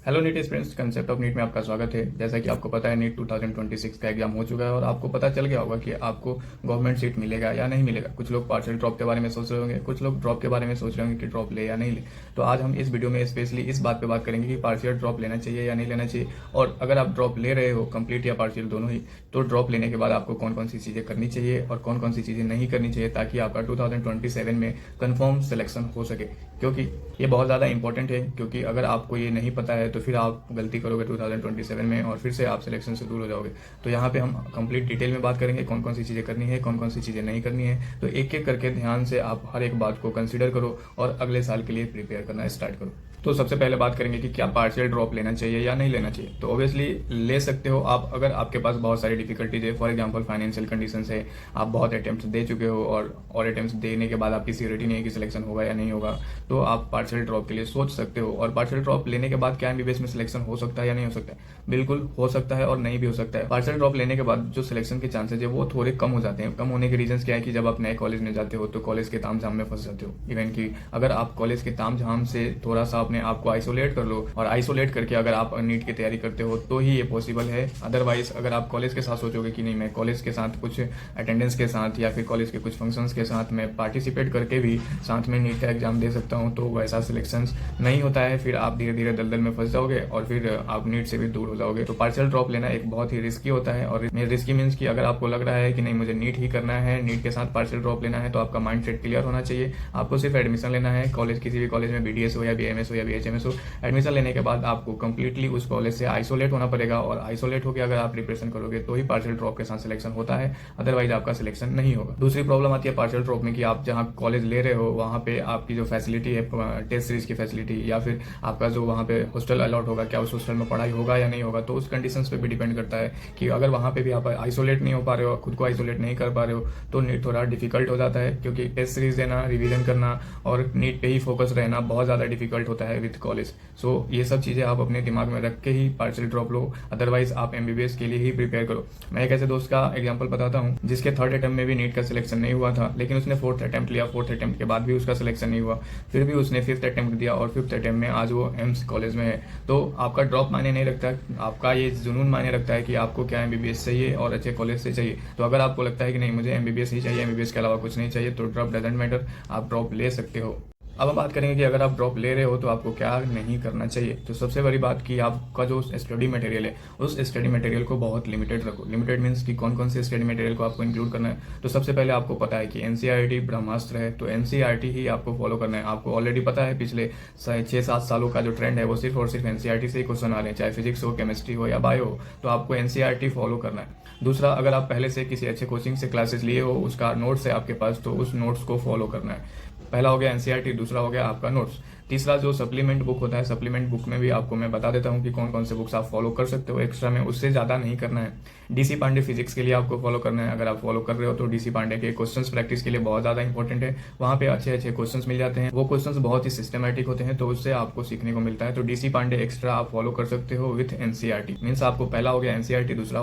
Hello NEET students, concept of NEET में आपका स्वागत है। जैसा कि आपको पता है नीट 2026 का एग्जाम हो चुका है और आपको पता चल गया होगा कि आपको गवर्नमेंट सीट मिलेगा या नहीं मिलेगा। कुछ लोग पार्शियल ड्रॉप के बारे में सोच रहे होंगे, कुछ लोग ड्रॉप के बारे में सोच रहे होंगे कि ड्रॉप ले या नहीं ले। तो आज हम इस वीडियो में स्पेशली इस बात पे बात करेंगे कि पार्शियल ड्रॉप लेना चाहिए या नहीं लेना चाहिए, और अगर आप ड्रॉप ले रहे हो कंप्लीट या पार्शियल दोनों ही, तो ड्रॉप लेने के बाद आपको कौन कौन सी चीज़ें करनी चाहिए और कौन कौन सी चीज़ें नहीं करनी चाहिए, ताकि आपका 2027 में कन्फर्म सिलेक्शन हो सके। क्योंकि ये बहुत ज़्यादा इंपॉर्टेंट है, क्योंकि अगर आपको ये नहीं पता है तो फिर आप गलती करोगे 2027 में और फिर से आप सिलेक्शन से दूर हो जाओगे। तो यहाँ पे हम कंप्लीट डिटेल में बात करेंगे कौन कौन सी चीज़ें करनी है, कौन कौन सी चीज़ें नहीं करनी है। तो एक एक करके ध्यान से आप हर एक बात को कंसिडर करो और अगले साल के लिए प्रिपेयर करना स्टार्ट करो। तो सबसे पहले बात करेंगे कि क्या पार्शियल ड्रॉप लेना चाहिए या नहीं लेना चाहिए। तो ऑब्वियसली ले सकते हो आप, अगर आपके पास बहुत सारी डिफिकल्टीज है। फॉर एग्जांपल फाइनेंशियल कंडीशन है, आप बहुत अटेम्प्ट दे चुके हो और अटेम्प्ट देने के बाद आपकी सिक्योरिटी नहीं है कि सिलेक्शन होगा या नहीं होगा, तो आप पार्शियल ड्रॉप के लिए सोच सकते हो। और पार्शियल ड्रॉप लेने के बाद क्या एमबीबीएस में सिलेक्शन हो सकता है या नहीं हो सकता है? बिल्कुल हो सकता है और नहीं भी हो सकता है। पार्शियल ड्रॉप लेने के बाद जो सिलेक्शन के चांसेस है वो थोड़े कम हो जाते हैं। कम होने के रीजन क्या है कि जब आप नए कॉलेज में जाते हो तो कॉलेज के ताम झाम में फंस जाते हो। इवन कि अगर आप कॉलेज के ताम झाम से थोड़ा सा अपने आप को आइसोलेट कर लो, और आइसोलेट करके अगर आप नीट की तैयारी करते हो तो ही ये पॉसिबल है। अदरवाइज अगर आप कॉलेज के साथ सोचोगे कि नहीं, मैं कॉलेज के साथ कुछ अटेंडेंस के साथ या फिर कॉलेज के कुछ फंक्शंस के साथ मैं पार्टिसिपेट करके भी साथ में नीट का एग्जाम दे सकता हूँ, तो वैसा सिलेक्शन नहीं होता है। फिर आप धीरे धीरे दलदल में फंस जाओगे और फिर आप नीट से भी दूर हो जाओगे। तो पार्शियल ड्रॉप लेना एक बहुत ही रिस्की होता है। और रिस्की मीन्स कि अगर आपको लग रहा है कि नहीं मुझे नीट ही करना है, नीट के साथ पार्शियल ड्रॉप लेना है, तो आपका माइंड सेट क्लियर होना चाहिए। आपको सिर्फ एडमिशन लेना है कॉलेज, किसी भी कॉलेज में, बीडीएस हो या बीएमएस हो या बीएचएमएस हो। एडमिशन लेने के बाद आपको कंप्लीटली उस कॉलेज से आइसोलेट होना पड़ेगा, और आइसोलेट होकर अगर आप प्रिपरेशन करोगे तो ही पार्शियल ड्रॉप के साथ सिलेक्शन होता है, अदरवाइज आपका सिलेक्शन नहीं होगा। दूसरी प्रॉब्लम आती है पार्शियल ड्रॉप में कि आप जहां कॉलेज ले रहे हो वहां पे आपकी जो फैसिलिटी है, टेस्ट सीरीज की फैसिलिटी, या फिर आपका जो वहां पे हॉस्टल अलॉट होगा, क्या उस हॉस्टल में पढ़ाई होगा या नहीं होगा, तो उस कंडीशंस पे भी डिपेंड करता है कि अगर वहां पे भी आप आइसोलेट नहीं हो पा रहे हो, खुद को आइसोलेट नहीं कर पा रहे हो, तो नीट थोड़ा डिफिकल्ट हो जाता है। क्योंकि टेस्ट सीरीज देना, रिविजन करना और नीट पे ही फोकस रहना बहुत ज्यादा डिफिकल्ट होता है विद कॉलेज। सो ये सब चीजें आप अपने दिमाग में रख के ही पार्शियल ड्रॉप लो, अदरवाइज आप एमबीबीएस के लिए ही प्रिपेयर करो। मैं एक ऐसे दोस्त का एग्जांपल बताता हूँ जिसके थर्ड अटेम्प्ट में भी नीट का सिलेक्शन नहीं हुआ था, लेकिन उसने फोर्थ अटेम्प्ट लिया। फोर्थ अटेम्प्ट के बाद भी उसका सिलेक्शन नहीं हुआ, फिर भी उसने फिफ्थ अटेम्प्ट दिया और फिफ्थ अटेम्प्ट में आज वो एम्स कॉलेज में है। तो आपका ड्रॉप मायने नहीं रखता, आपका ये जुनून मायने रखता है कि आपको क्या एमबीबीएस चाहिए और अच्छे कॉलेज से चाहिए। तो अगर आपको लगता है कि नहीं मुझे एमबीबीएस ही चाहिए, एमबीबीएस के अलावा कुछ नहीं चाहिए, तो ड्रॉप डजंट मैटर, आप ड्रॉप ले सकते हो। अब हम बात करेंगे कि अगर आप ड्रॉप ले रहे हो तो आपको क्या नहीं करना चाहिए। तो सबसे बड़ी बात कि आपका जो स्टडी मटेरियल है उस स्टडी मटेरियल को बहुत लिमिटेड रखो। लिमिटेड मीन्स कि कौन कौन से स्टडी मटेरियल को आपको इंक्लूड करना है। तो सबसे पहले आपको पता है कि एनसीईआरटी ब्रह्मास्त्र है, तो एनसीईआरटी ही आपको फॉलो करना है। आपको ऑलरेडी पता है पिछले 6-7 सालों का जो ट्रेंड है वो सिर्फ और सिर्फ एनसीईआरटी से ही क्वेश्चन आ रहे हैं, चाहे फिजिक्स हो, केमिस्ट्री हो या बायो हो। तो आपको एनसीईआरटी फॉलो करना है। दूसरा, अगर आप पहले से किसी अच्छे कोचिंग से क्लासेस लिए हो, उसका नोट्स है आपके पास, तो उस नोट्स को फॉलो करना है। पहला हो गया एनसीईआरटी, दूसरा हो गया आपका नोट्स। तीसरा जो सप्लीमेंट बुक होता है, सप्लीमेंट बुक में भी आपको मैं बता देता हूँ कि कौन कौन से बुक्स आप फॉलो कर सकते हो एक्स्ट्रा में, उससे ज्यादा नहीं करना है। डीसी पांडे फिजिक्स के लिए आपको फॉलो करना है। अगर आप फॉलो कर रहे हो तो डीसी पांडे के क्वेश्चंस प्रैक्टिस के लिए बहुत ज्यादा इंपॉर्टेंट है। वहां पे अच्छे अच्छे क्वेश्चंस मिल जाते हैं, वो क्वेश्चंस बहुत ही सिस्टमैटिक होते हैं, तो उससे आपको सीखने को मिलता है। तो डीसी पांडे एक्स्ट्रा आप फॉलो कर सकते हो विथ एनसीईआरटी। मीन्स आपको पहला हो गया एनसीईआरटी, दूसरा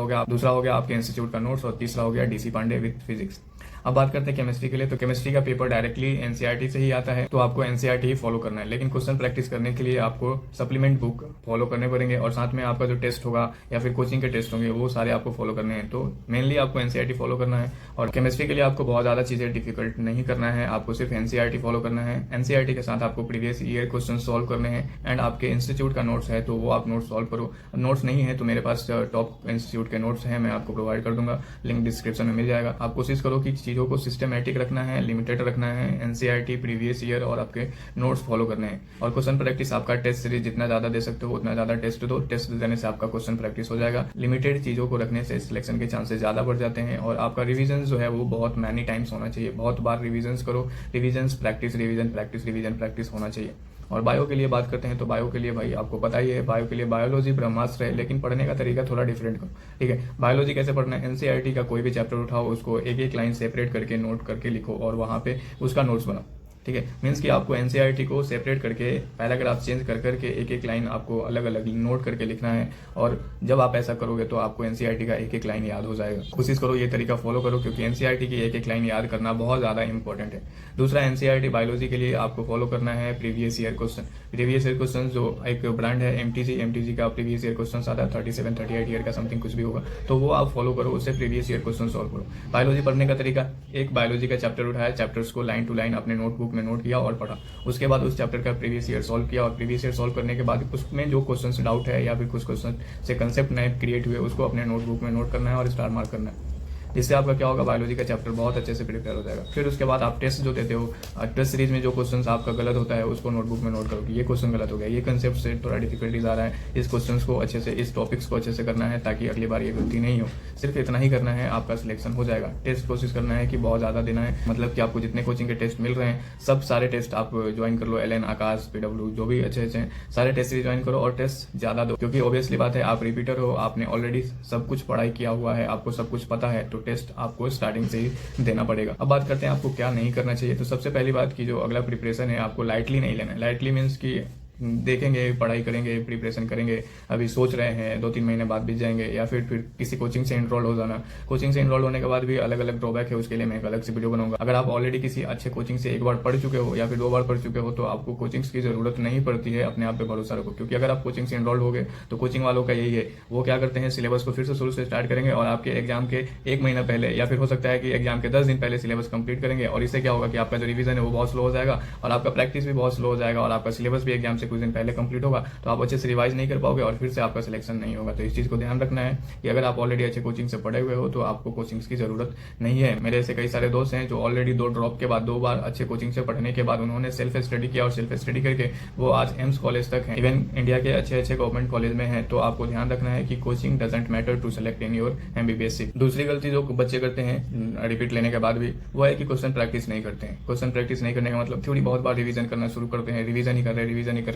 हो गया आपके इंस्टीट्यूट का नोट्स, और तीसरा हो गया डीसी पांडे विथ फिजिक्स। अब बात करते हैं केमिस्ट्री के लिए। तो केमिस्ट्री का पेपर डायरेक्टली एनसीईआरटी से ही आता है, तो आपको एनसीईआरटी ही फॉलो करना है। लेकिन क्वेश्चन प्रैक्टिस करने के लिए आपको सप्लीमेंट बुक फॉलो करने पड़ेंगे, और साथ में आपका जो टेस्ट होगा या फिर कोचिंग के टेस्ट होंगे वो सारे आपको फॉलो करने हैं। तो मेनली आपको एनसीईआरटी फॉलो करना है। और केमिस्ट्री के लिए आपको बहुत ज्यादा चीजें डिफिकल्ट नहीं करना है, आपको सिर्फ एनसीईआरटी फॉलो करना है। एनसीईआरटी के साथ आपको प्रीवियस ईयर क्वेश्चन सॉल्व करने हैं, एंड आपके इंस्टीट्यूट का नोट्स है तो वो आप नोट्स सॉल्व करो। नोट्स नहीं है तो मेरे पास टॉप इंस्टीट्यूट के नोट्स हैं, मैं आपको प्रोवाइड कर दूंगा, लिंक डिस्क्रिप्शन में मिल जाएगा। आप कोशिश करो कि चीजों को सिस्टमैटिक रखना है, लिमिटेड रखना है। एनसीईआरटी, प्रीवियस ईयर और आपके नोट्स फॉलो करने हैं। और क्वेश्चन प्रैक्टिस आपका टेस्ट सीरीज जितना ज्यादा दे सकते हो उतना ज्यादा टेस्ट दो। टेस्ट देने से आपका क्वेश्चन प्रैक्टिस हो जाएगा। लिमिटेड चीजों को रखने से सिलेक्शन के चांसेस ज्यादा बढ़ जाते हैं। और आपका रिविजन जो है वो बहुत मैनी टाइम्स होना चाहिए, बहुत बार रिविजन करो। Revision practice, revision practice, revision practice होना चाहिए। और बायो के लिए बात करते हैं तो बायो के लिए भाई आपको पता ही है, बायो के लिए बायोलॉजी ब्रह्मास्त्र है, लेकिन पढ़ने का तरीका थोड़ा डिफरेंट करो। ठीक है, बायोलॉजी कैसे पढ़ना है, एनसीईआरटी का कोई भी चैप्टर उठाओ, उसको एक एक लाइन सेपरेट करके नोट करके लिखो और वहां पे उसका नोट्स बनाओ। ठीक है। मीन्स कि आपको एनसीईआरटी को सेपरेट करके पैराग्राफ चेंज कर करके एक एक लाइन आपको अलग अलग नोट करके लिखना है, और जब आप ऐसा करोगे तो आपको एनसीईआरटी का एक एक लाइन याद हो जाएगा। कोशिश करो ये तरीका फॉलो करो, क्योंकि एनसीईआरटी की एक एक लाइन याद करना बहुत ज़्यादा इंपॉर्टेंट है। दूसरा, एनसीईआरटी बायोलॉजी के लिए आपको फॉलो करना है previous year question. Previous year question जो एक ब्रांड है एमटीजी का प्रीवियस ईयर क्वेश्चन आता है 37-38 ईयर का समथिंग कुछ भी होगा, तो वो आप फॉलो करो, उससे प्रीवियस ईयर क्वेश्चन सॉल्व करो। बायोलॉजी पढ़ने का तरीका, एक बायोलॉजी का चैप्टर उठाया, चैप्टर्स को लाइन टू लाइन अपने नोटबुक में नोट किया और पढ़ा, उसके बाद उस चैप्टर का प्रीवियस ईयर सॉल्व किया, और प्रीवियस ईयर सॉल्व करने के बाद उसमें जो क्वेश्चन डाउट है या फिर कुछ क्वेश्चन से कंसेप्ट नए क्रिएट हुए उसको अपने नोटबुक में नोट करना है और स्टार मार्क करना है। जिससे आपका क्या होगा, बायोलॉजी का चैप्टर बहुत अच्छे से प्रिपेयर हो जाएगा। फिर उसके बाद आप टेस्ट जो देते हो, टेस्ट सीरीज में जो क्वेश्चन आपका गलत होता है उसको नोटबुक में नोट करो कि ये क्वेश्चन गलत हो गया, ये कंसेप्ट से थोड़ा डिफिकल्टीज आ रहा है, इस क्वेश्चन को अच्छे से, इस टॉपिक्स को अच्छे से करना है ताकि अगली बार ये गलती नहीं हो। सिर्फ इतना ही करना है, आपका सिलेक्शन हो जाएगा। टेस्ट कोशिश करना है कि बहुत ज़्यादा देना है, मतलब कि आपको जितने कोचिंग के टेस्ट मिल रहे हैं सब सारे टेस्ट आप ज्वाइन कर लो, LN, आकाश, PW जो भी अच्छे अच्छे हैं सारे टेस्ट सीरीज ज्वाइन करो और टेस्ट ज़्यादा दो, क्योंकि ऑब्वियसली बात है आप रिपीटर हो, आपने ऑलरेडी सब कुछ पढ़ाई किया हुआ है, आपको सब कुछ पता है, तो टेस्ट आपको स्टार्टिंग से ही देना पड़ेगा। अब बात करते हैं आपको क्या नहीं करना चाहिए। तो सबसे पहली बात की जो अगला प्रिपरेशन है आपको लाइटली नहीं लेना है। लाइटली मीन्स की देखेंगे, पढ़ाई करेंगे, प्रिपरेशन करेंगे, अभी सोच रहे हैं 2-3 महीने बाद बीत जाएंगे, या फिर किसी कोचिंग से इनरोल हो जाना। कोचिंग से इनरोल होने के बाद भी अलग अलग ड्रॉबैक है, उसके लिए मैं एक अलग से वीडियो बनाऊंगा। अगर आप ऑलरेडी किसी अच्छे कोचिंग से एक बार पढ़ चुके हो या फिर 2 बार पढ़ चुके हो तो आपको कोचिंग्स की जरूरत नहीं पड़ती है, अपने आप पे भरोसा रखो। क्योंकि अगर आप कोचिंग से इनरोल हो गए तो कोचिंग वालों का यही है, वो क्या करते हैं, सिलेबस को फिर से शुरू से स्टार्ट करेंगे और आपके एग्जाम के 1 महीना पहले या फिर हो सकता है कि एग्जाम के 10 दिन पहले सिलेबस कंप्लीट करेंगे, और इससे क्या होगा कि आपका जो रिवीजन है वो बहुत स्लो हो जाएगा और आपका प्रैक्टिस भी बहुत स्लो हो जाएगा और आपका सिलेबस भी एग्जाम से कुछ दिन पहले कंप्लीट होगा, तो आप अच्छे से रिवाइज नहीं कर पाओगे और फिर से आपका सिलेक्शन नहीं होगा। तो इस चीज को ध्यान रखना है कि अगर आप ऑलरेडी अच्छे कोचिंग से पढ़े हुए हो तो आपको कोचिंग्स की जरूरत नहीं है। मेरे ऐसे कई सारे दोस्त हैं जो ऑलरेडी 2 ड्रॉप के बाद 2 बार अच्छे कोचिंग से पढ़ने के बाद उन्होंने सेल्फ स्टडी किया और सेल्फ स्टडी करके वो आज एम्स कॉलेज तक है, इवन इंडिया के अच्छे अच्छे गवर्नमेंट कॉलेज में है। तो आपको ध्यान रखना है कि coaching doesn't matter to select in your MBBS seat. दूसरी गलती जो बच्चे करते हैं रिपीट लेने के बाद भी, वो है कि क्वेश्चन प्रैक्टिस नहीं करते हैं। क्वेश्चन प्रैक्टिस नहीं करने का मतलब थोड़ी बहुत बार रिवीजन करना शुरू करते हैं, रिवीजन ही कर रहे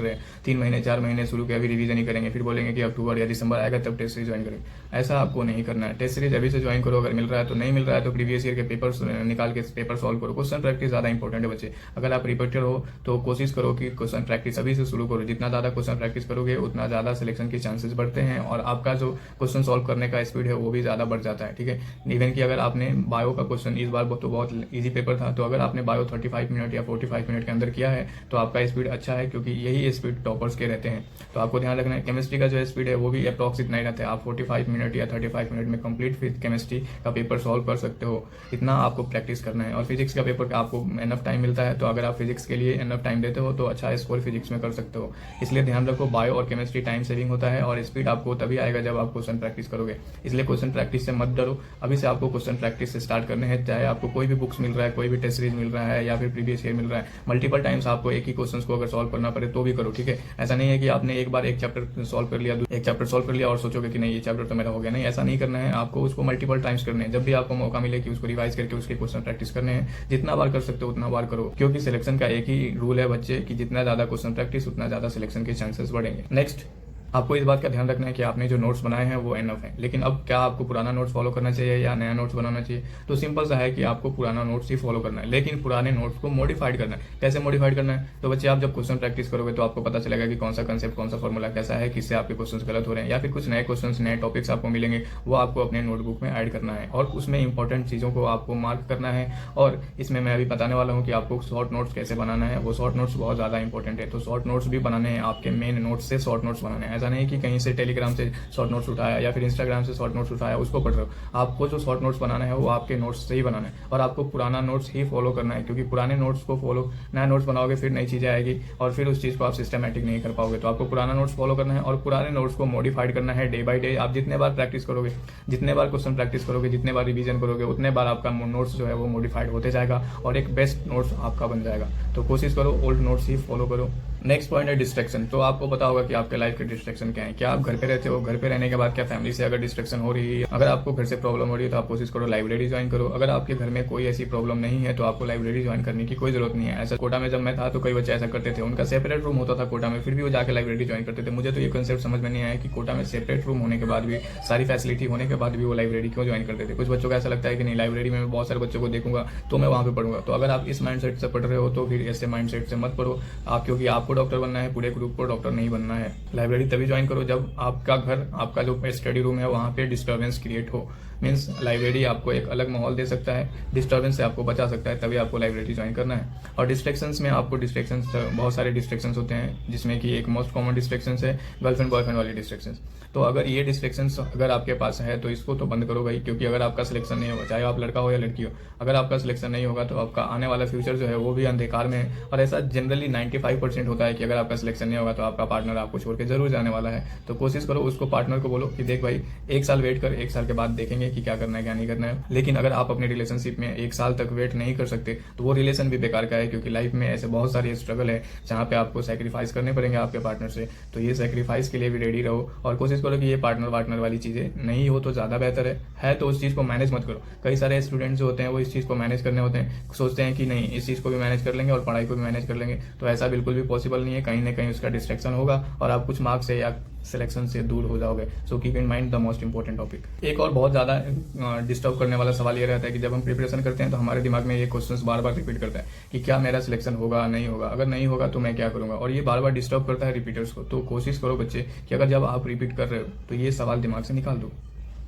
हैं 3 महीने 4 महीने शुरू किया, अभी रिवीजन ही करेंगे, फिर बोलेंगे कि अक्टूबर या दिसंबर आएगा तब टेस्ट सीरीज ज्वाइन करेंगे। ऐसा आपको नहीं करना है। टेस्ट सीरीज अभी से ज्वाइन करो, अगर मिल रहा है तो, नहीं मिल रहा है तो प्रीवियस ईयर के पेपर्स निकाल के पेपर सॉल्व करो। क्वेश्चन प्रैक्टिस ज्यादा इंपॉर्टेंट है बच्चे। अगर आप रिपीटर हो तो कोशिश करो कि क्वेश्चन प्रैक्टिस अभी से शुरू करो। जितना ज्यादा क्वेश्चन प्रैक्टिस करोगे उतना ज्यादा सिलेक्शन के चांसेस बढ़ते हैं और आपका जो क्वेश्चन सॉल्व करने का स्पीड है वो भी ज्यादा बढ़ जाता है, ठीक है। इवन कि अगर आपने बायो का क्वेश्चन इस बार तो बहुत ईजी पेपर था, तो अगर आपने बायो 35 मिनट या 45 मिनट के अंदर किया है तो आपका स्पीड अच्छा है, क्योंकि यही स्पीड टॉपर्स के रहते हैं। तो आपको ध्यान रखना है। केमिस्ट्री का जो स्पीड है वो भी अप्रॉक्स इतना ही रहता है, आप 45 मिनट या 35 मिनट में कंप्लीट केमिस्ट्री का पेपर सॉल्व कर सकते हो, इतना आपको प्रैक्टिस करना है। और फिजिक्स का पेपर आपको एनफ टाइम मिलता है, तो अगर आप फिजिक्स के लिए एनफ टाइम देते हो तो अच्छा स्कोर फिजिक्स में कर सकते हो। इसलिए ध्यान रखो, बायो और केमिस्ट्री टाइम सेविंग होता है और स्पीड आपको तभी आएगा जब आप क्वेश्चन प्रैक्टिस करोगे। इसलिए क्वेश्चन प्रैक्टिस से मत डरो, अभी से आपको क्वेश्चन प्रैक्टिस से स्टार्ट करने हैं। चाहे आपको कोई भी बुक्स मिल रहा है, कोई भी टेस्ट सीरीज मिल रहा है या फिर प्रीवियस ईयर मिल रहा है, मल्टीपल टाइम्स आपको एक ही क्वेश्चन को अगर सॉल्व करना पड़े तो भी करो, ठीक है। ऐसा नहीं है कि आपने एक बार एक चैप्टर सॉल्व कर लिया और सोचोगे कि नहीं ये चैप्टर तो मेरा हो गया। नहीं, ऐसा नहीं करना है, आपको उसको मल्टीपल टाइम्स करने हैं। जब भी आपको मौका मिले कि उसको रिवाइज करके उसके क्वेश्चन प्रैक्टिस करने हैं, जितना बार कर सकते हो उतना बार करो, क्योंकि सिलेक्शन का एक ही रूल है बच्चे कि जितना ज्यादा क्वेश्चन प्रैक्टिस उतना ज्यादा सिलेक्शन के चांसेस बढ़ेंगे। नेक्स्ट, आपको इस बात का ध्यान रखना है कि आपने जो नोट्स बनाए हैं वो एनफ है। लेकिन अब क्या आपको पुराना नोट्स फॉलो करना चाहिए या नया नोट्स बनाना चाहिए? तो सिंपल सा है कि आपको पुराना नोट्स ही फॉलो करना है, लेकिन पुराने नोट्स को मॉडिफाइड करना है। कैसे मॉडिफाइड करना है? तो बच्चे, आप जब क्वेश्चन प्रैक्टिस करोगे तो आपको पता चलेगा कि कौन सा कंसेप्ट, कौन सा फॉर्मूला कैसा है, किससे आपके क्वेश्चन गलत हो रहे हैं, या फिर कुछ नए क्वेश्चन, नए टॉपिक्स आपको मिलेंगे, वो आपको अपने नोटबुक में ऐड करना है और उसमें इंपॉर्टेंट चीज़ों को आपको मार्क करना है। और इसमें मैं अभी बताने वाला हूँ कि आपको शॉर्ट नोट्स कैसे बनाना है। वो शॉर्ट नोट्स बहुत ज़्यादा इंपॉर्टेंट है, तो शॉर्ट नोट्स भी बनाने हैं, आपके मेन नोट्स से शॉर्ट नोट्स बनाने हैं। ऐसा नहीं कि कहीं से टेलीग्राम से शॉर्ट नोट्स उठाया या फिर इंस्टाग्राम से शॉर्ट नोट्स उठाया उसको पढ़ रहे हो। आपको जो शॉर्ट नोट्स बनाना है वो आपके नोट्स से ही बनाना है और आपको पुराना नोट्स ही फॉलो करना है, क्योंकि पुराने नोट्स को फॉलो, नया नोट्स बनाओगे फिर नई चीजें आएगी और फिर उस चीज को आप सिस्टमैटिक नहीं कर पाओगे। तो आपको पुराना नोट्स फॉलो करना है और पुराने नोट्स को मॉडिफाइड करना है डे बाय डे। आप जितने बार प्रैक्टिस करोगे, जितने बार क्वेश्चन प्रैक्टिस करोगे, जितने बार रिवीजन करोगे, उतने बार आपका नोट्स जो है वो मॉडिफाइड होते जाएगा और एक बेस्ट नोट्स आपका बन जाएगा। तो कोशिश करो ओल्ड नोट्स ही फॉलो करो। नेक्स्ट पॉइंट है डिस्ट्रैक्शन। तो आपको पता होगा कि आपके लाइफ के डिस्ट्रैक्शन क्या है। क्या आप घर पे रहते हो, घर पे रहने के बाद क्या फैमिली से अगर डिस्ट्रैक्शन हो रही है, अगर आपको घर से प्रॉब्लम हो रही है तो आप कोशिश करो लाइब्रेरी ज्वाइन करो। अगर आपके घर में कोई ऐसी प्रॉब्लम नहीं है तो आपको लाइब्रेरी ज्वाइन करने की कोई जरूरत नहीं है। ऐसा कोटा में जब मैं था तो कई बच्चे ऐसा करते थे, उनका सेपरेट रूम होता था कोटा में, फिर भी वो जाकर लाइब्रेरी ज्वाइन करते थे। मुझे तो ये कंसेप्ट समझ में नहीं आया कि कोटा में सेपरेट रूम होने के बाद भी, सारी फैसिलिटी होने के बाद भी वो लाइब्रेरी क्यों ज्वाइन करते थे। कुछ बच्चों को ऐसा लगता है कि नहीं, लाइब्रेरी में मैं बहुत सारे बच्चों को देखूंगा तो मैं वहां पे पढ़ूंगा। तो अगर आप इस माइंडसेट से पढ़ रहे हो तो फिर ऐसे माइंडसेट से मत पढ़ो आप, क्योंकि आपको डॉक्टर बनना है, पूरे ग्रुप को डॉक्टर नहीं बनना है। लाइब्रेरी तभी ज्वाइन करो जब आपका घर, आपका जो स्टडी रूम है वहां पे डिस्टर्बेंस क्रिएट हो। मीन्स लाइब्रेरी आपको एक अलग माहौल दे सकता है, डिस्टर्बेंस से आपको बचा सकता है, तभी आपको लाइब्रेरी ज्वाइन करना है। और डिस्ट्रैक्शंस में आपको डिस्ट्रैक्शंस, बहुत सारे डिस्ट्रैक्शंस होते हैं, जिसमें कि एक मोस्ट कॉमन डिस्ट्रैक्शंस है गर्लफ्रेंड बॉयफ्रेंड वाली डिस्ट्रैक्शंस। तो अगर ये डिस्ट्रैक्शंस अगर आपके पास है तो इसको तो बंद करो भाई, क्योंकि अगर आपका सिलेक्शन नहीं होगा, चाहे आप लड़का हो या लड़की हो, अगर आपका सिलेक्शन नहीं होगा तो आपका आने वाला फ्यूचर जो है वो भी अंधकार में है। और ऐसा जनरली 95% होता है कि अगर आपका सिलेक्शन नहीं होगा तो आपका पार्टनर आपको छोड़ के जरूर जाने वाला है। तो कोशिश करो, उसको पार्टनर को बोलो कि देख भाई 1 साल वेट कर, 1 साल के बाद देखेंगे कि क्या करना है क्या नहीं करना है। लेकिन अगर आप अपने रिलेशनशिप में 1 साल तक वेट नहीं कर सकते तो वो रिलेशन भी बेकार का है, क्योंकि लाइफ में ऐसे बहुत सारे स्ट्रगल है जहाँ पे आपको सेक्रीफाइस करने पड़ेंगे आपके पार्टनर से। तो ये सेक्रीफाइस के लिए भी रेडी रहो और कोशिश करो कि ये पार्टनर वाली चीजें नहीं हो तो ज्यादा बेहतर है तो उस चीज को मैनेज मत करो। कई सारे स्टूडेंट्स जो होते हैं वो इस चीज को मैनेज करने होते हैं, सोचते हैं कि नहीं इस चीज को भी मैनेज कर लेंगे और पढ़ाई को भी मैनेज कर लेंगे, तो ऐसा बिल्कुल भी पॉसिबल नहीं है। कहीं ना कहीं उसका डिस्ट्रैक्शन होगा और आप कुछ मार्क्स से या सिलेक्शन से दूर हो जाओगे। So keep in mind the most important topic. एक और बहुत ज्यादा डिस्टर्ब करने वाला सवाल ये रहता है कि जब हम प्रिपरेशन करते हैं तो हमारे दिमाग में ये क्वेश्चंस बार बार रिपीट करता है कि क्या मेरा सिलेक्शन होगा नहीं होगा, अगर नहीं होगा तो मैं क्या करूंगा, और ये बार बार डिस्टर्ब करता है रिपीटर्स को। तो कोशिश करो बच्चे कि अगर जब आप रिपीट कर रहे हो तो ये सवाल दिमाग से निकाल दो,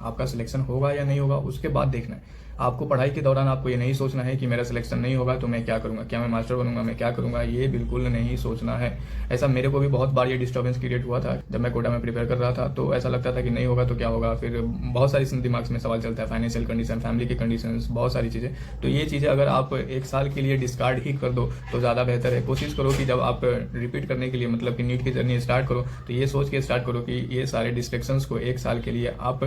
आपका सिलेक्शन होगा या नहीं होगा उसके बाद देखना है। आपको पढ़ाई के दौरान आपको ये नहीं सोचना है कि मेरा सिलेक्शन नहीं होगा तो मैं क्या करूंगा, क्या मैं मास्टर बनूंगा, मैं क्या करूंगा, ये बिल्कुल नहीं सोचना है। ऐसा मेरे को भी बहुत बार ये डिस्टर्बेंस क्रिएट हुआ था जब मैं कोटा में प्रिपेयर कर रहा था। तो ऐसा लगता था कि नहीं होगा तो क्या होगा, फिर बहुत सारी दिमाग में सवाल चलता है, फाइनेंशियल कंडीशन, फैमिली की कंडीशन, बहुत सारी चीजें। तो ये चीजें अगर आप 1 साल के लिए डिस्कार्ड ही कर दो तो ज्यादा बेहतर है। कोशिश करो कि जब आप रिपीट करने के लिए मतलब कि नीट की जर्नी स्टार्ट करो तो ये सोच के स्टार्ट करो कि ये सारे डिस्ट्रैक्शंस को 1 साल के लिए आप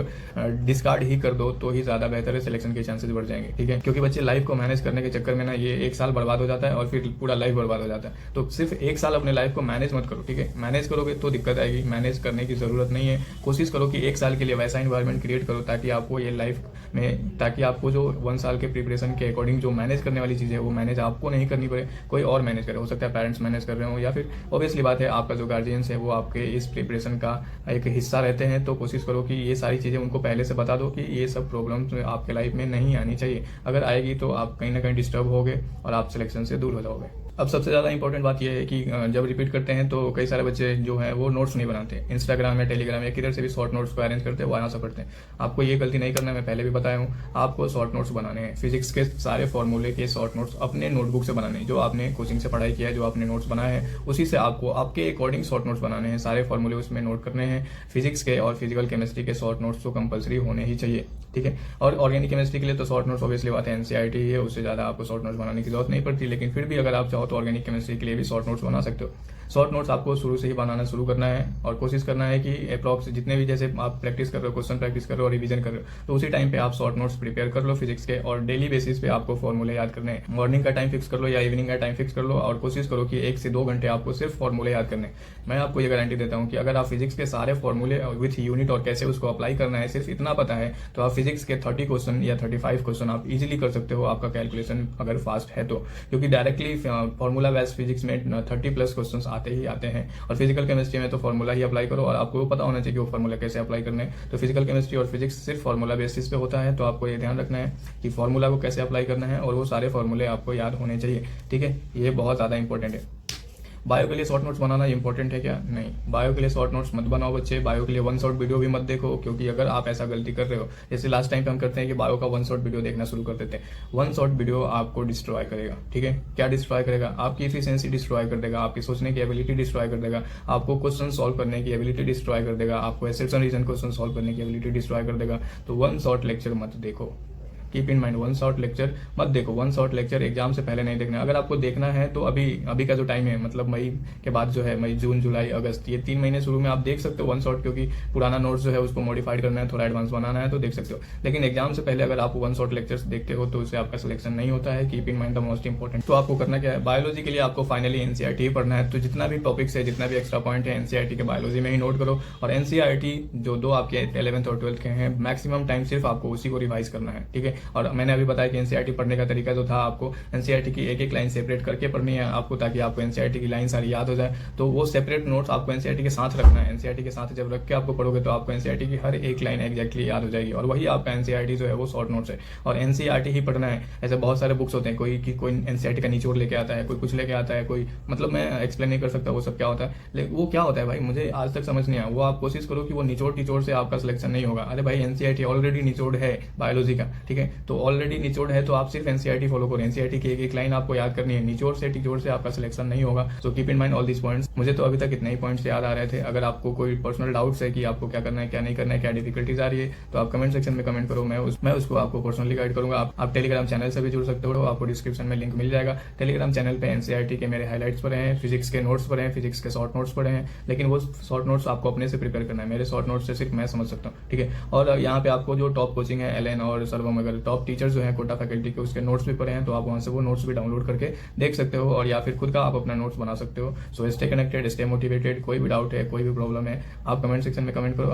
डिस्कार्ड ही कर दो तो ही ज्यादा बेहतर है, सिलेक्शन के चांसेस बढ़ जाएंगे। ठीक है, क्योंकि बच्चे लाइफ को मैनेज करने के चक्कर में ना ये 1 साल बर्बाद हो जाता है और फिर पूरा लाइफ बर्बाद हो जाता है। तो सिर्फ 1 साल अपने लाइफ को मैनेज मत करो। ठीक है, मैनेज करोगे तो दिक्कत आएगी, मैनेज करने की जरूरत नहीं है। कोशिश करो कि 1 साल के लिए वैसा इन्वायरमेंट क्रिएट करो ताकि आपको ये लाइफ में, ताकि आपको जो 1 साल के प्रिपरेशन के अकॉर्डिंग जो मैनेज करने वाली चीजें है वो मैनेज आपको नहीं करनी पड़े, कोई और मैनेज करे। हो सकता है पेरेंट्स मैनेज कर रहे हो या फिर ऑब्वियसली बात है आपका जो गार्जियंस है वो आपके इस प्रिपरेशन का एक हिस्सा रहते हैं। तो कोशिश करो कि ये सारी चीजें उनको पहले से बता दो कि ये सब प्रॉब्लम्स आपके लाइफ में नहीं आनी चाहिए। अगर आएगी तो आप कहीं ना कहीं डिस्टर्ब होगे और आप सिलेक्शन से दूर हो जाओगे। अब सबसे ज्यादा इंपॉर्टेंट बात यह है कि जब रिपीट करते हैं तो कई सारे बच्चे जो है वो नोट्स नहीं बनाते, इंस्टाग्राम या टेलीग्राम या किधर से भी शॉर्ट नोट्स को अरेंज करते हैं, वहां से पढ़ते हैं। आपको ये गलती नहीं करना है, मैं पहले भी बताया हूँ, आपको शॉर्ट नोट्स बनाने हैं। फिजिक्स के सारे फॉर्मूले के शॉर्ट नोट्स अपने नोटबुक से बनाने हैं, जो आपने कोचिंग से पढ़ाई किया है, जो आपने नोट्स बनाए हैं उसी से आपको आपके अकॉर्डिंग शॉर्ट नोट्स बनाने हैं। सारे फॉर्मूले उसमें नोट करने हैं। फिजिक्स के और फिजिकल केमिस्ट्री के शॉर्ट नोट्स तो कंपलसरी होने ही चाहिए। ठीक है, और ऑर्गेनिक केमिस्ट्री के लिए तो शॉर्ट नोट्स ऑब्वियसली बात है एनसीईआरटी ही है, उससे ज्यादा आपको शॉर्ट नोट्स बनाने की जरूरत नहीं पड़ती। लेकिन फिर भी अगर आप चाहो तो ऑर्गेनिक केमिस्ट्री के लिए भी शॉर्ट नोट्स बना सकते हो। शॉर्ट नोट्स आपको शुरू से ही बनाना शुरू करना है और कोशिश करना है कि अप्रॉक्स जितने भी, जैसे आप प्रैक्टिस कर रहे हो, क्वेश्चन प्रैक्टिस कर रहे हो और रिवीजन कर रहे हो, तो उसी टाइम पे आप शॉर्ट नोट्स प्रिपेयर कर लो फिजिक्स के, और डेली बेसिस पे आपको फॉर्मूले याद करने हैं। मॉर्निंग का टाइम फिक्स कर लो या इवनिंग का टाइम फिक्स कर लो और कोशिश करो कि 1 से 2 घंटे आपको सिर्फ फॉर्मूले याद करने। मैं आपको ये गारंटी देता हूँ कि अगर आप फिजिक्स के सारे फॉर्मूले विथ यूनिट और कैसे उसको अप्लाई करना है सिर्फ इतना पता है तो आप फिजिक्स के 30 क्वेश्चन या 35 क्वेश्चन आप इजीली कर सकते हो, आपका कैलकुलेशन अगर फास्ट है तो। क्योंकि डायरेक्टली फॉर्मूला बेस्ड फिजिक्स में 30+ क्वेश्चन आते ही आते हैं, और फिजिकल केमिस्ट्री में तो फॉर्मूला ही अप्लाई करो और आपको पता होना चाहिए कि वो फॉर्मूला कैसे अप्लाई करने हैं। तो फिजिकल केमिस्ट्री और फिजिक्स सिर्फ फॉर्मूला बेसिस पे होता है, तो आपको ये ध्यान रखना है कि फॉर्मूला को कैसे अप्लाई करना है और वो सारे फॉर्मूले आपको याद होने चाहिए। ठीक है, ये बहुत ज्यादा इंपॉर्टेंट है। बायो के लिए शॉर्ट नोट्स बनाना इंपॉर्टेंट है क्या? नहीं, बायो के लिए शॉर्ट नोट्स मत बनाओ बच्चे। बायो के लिए 1 शॉट वीडियो भी मत देखो, क्योंकि अगर आप ऐसा गलती कर रहे हो, जैसे लास्ट टाइम पे हम करते हैं कि बायो का 1 शॉट वीडियो देखना शुरू कर देते हैं, 1 शॉट वीडियो आपको डिस्ट्रॉय करेगा। ठीक है, क्या डिस्ट्रॉय करेगा? आपकी इफिशियंसी डिस्ट्रॉय कर देगा, आपकी सोचने की एबिलिटी डिस्ट्रॉय कर देगा, आपको क्वेश्चन सॉल्व करने की एबिलिटी डिस्ट्रॉय कर देगा, आपको एक्सेप्शन रीजन क्वेश्चन सॉल्व करने की एबिलिटी डिस्ट्रॉय कर देगा। तो 1 शॉट लेक्चर मत देखो। Keep in mind, one shot lecture मत देखो, वन शॉट लेक्चर एग्जाम से पहले नहीं देखना। अगर आपको देखना है तो अभी अभी का जो टाइम है, मतलब मई के बाद जो है, मई जून जुलाई अगस्त, ये 3 महीने शुरू में आप देख सकते हो वन शॉट, क्योंकि पुराना नोट्स जो है उसको मॉडिफाइड करना है, थोड़ा एडवांस बनाना है तो देख सकते हो। लेकिन एग्जाम से पहले अगर आप वन शॉट लेक्चर्स देखते हो तो उससे आपका सिलेक्शन नहीं होता है। Keep in mind the most important. तो आपको करना क्या है, बायोलॉजी के लिए आपको फाइनली एनसीईआरटी पढ़ना है। तो जितना भी टॉपिक्स है, जितना भी एक्स्ट्रा पॉइंट है एनसीईआरटी के बायोलॉजी में ही नोट करो। और एनसीईआरटी जो दो आपके 11th और 12th के हैं, मैक्सिमम टाइम सिर्फ आपको उसी को रिवाइज करना है, ठीक है। और मैंने अभी बताया कि एनसीईआरटी पढ़ने का तरीका जो था, आपको एनसीईआरटी की एक एक लाइन सेपरेट करके पढ़नी है आपको, ताकि आपको एनसीईआरटी की लाइन सारी याद हो जाए। तो वो सेपरेट नोट्स आपको एनसीईआरटी के साथ रखना है। एनसीईआरटी के साथ जब रख के आपको पढ़ोगे तो आपको एनसीईआरटी की हर एक लाइन एग्जैक्टली याद हो जाएगी, और वही आपका एनसीईआरटी जो है वो शॉर्ट नोट्स है। और एनसीईआरटी ही पढ़ना है। ऐसे बहुत सारे बुक्स होते हैं, कोई एनसीईआरटी का निचोड़ लेके आता है, कोई कुछ लेके आता है, कोई मतलब मैं एक्सप्लेन नहीं कर सकता वो सब क्या होता है। लेकिन वो क्या होता है भाई, मुझे आज तक समझ नहीं आया। वो आप कोशिश करो कि वो निचोड़ टिचोड़ से आपका सिलेक्शन नहीं होगा। अरे भाई एनसीईआरटी ऑलरेडी निचोड़ है बायोलॉजी का, ठीक है। तो ऑलरेडी निचोड़ है तो आप सिर्फ एनसीईआरटी फॉलो करो। एनसीईआरटी की एक एक लाइन आपको याद करनी है, निचोड़ से टिचोड़ से आपका सिलेक्शन नहीं होगा। So keep in mind all this points. मुझे तो अभी तक इतने ही पॉइंट्स याद आ रहे थे। अगर आपको कोई पर्सनल डाउट्स है कि आपको क्या करना है, क्या नहीं करना है, क्या डिफिकल्टीज आ रही है, तो आप कमेंट सेक्शन में कमेंट करो। मैं उसको आपको पर्सनली गाइड करूंगा। आप टेलीग्राम चैनल से भी जुड़ सकते हो, आपको डिस्क्रिप्शन में लिंक मिल जाएगा। टेलीग्राम चैनल पे एनसीईआरटी के मेरे हाइलाइट्स पड़े हैं, फिजिक्स के नोट्स पड़े हैं, फिजिक्स के शॉर्ट नोट्स पड़े हैं। लेकिन वो शॉर्ट नोट्स आपको अपने से प्रिपेयर करना है, मेरे शॉर्ट नोट्स से सिर्फ मैं समझ सकता हूँ, ठीक है। और यहाँ पे आपको जो टॉप कोचिंग है, एलएन और सर्वम वगैरह टॉप टीचर जो है कोटा फैकल्टी के, उसके नोट्स भी पड़े हैं। तो आप वहाँ से वो नोट्स भी डाउनलोड करके देख सकते हो, और या फिर खुद का आप अपना नोट्स बना सकते हो। So stay connected, stay motivated. कोई भी डाउट है, कोई भी प्रॉब्लम है, आप कमेंट सेक्शन में कमेंट करो।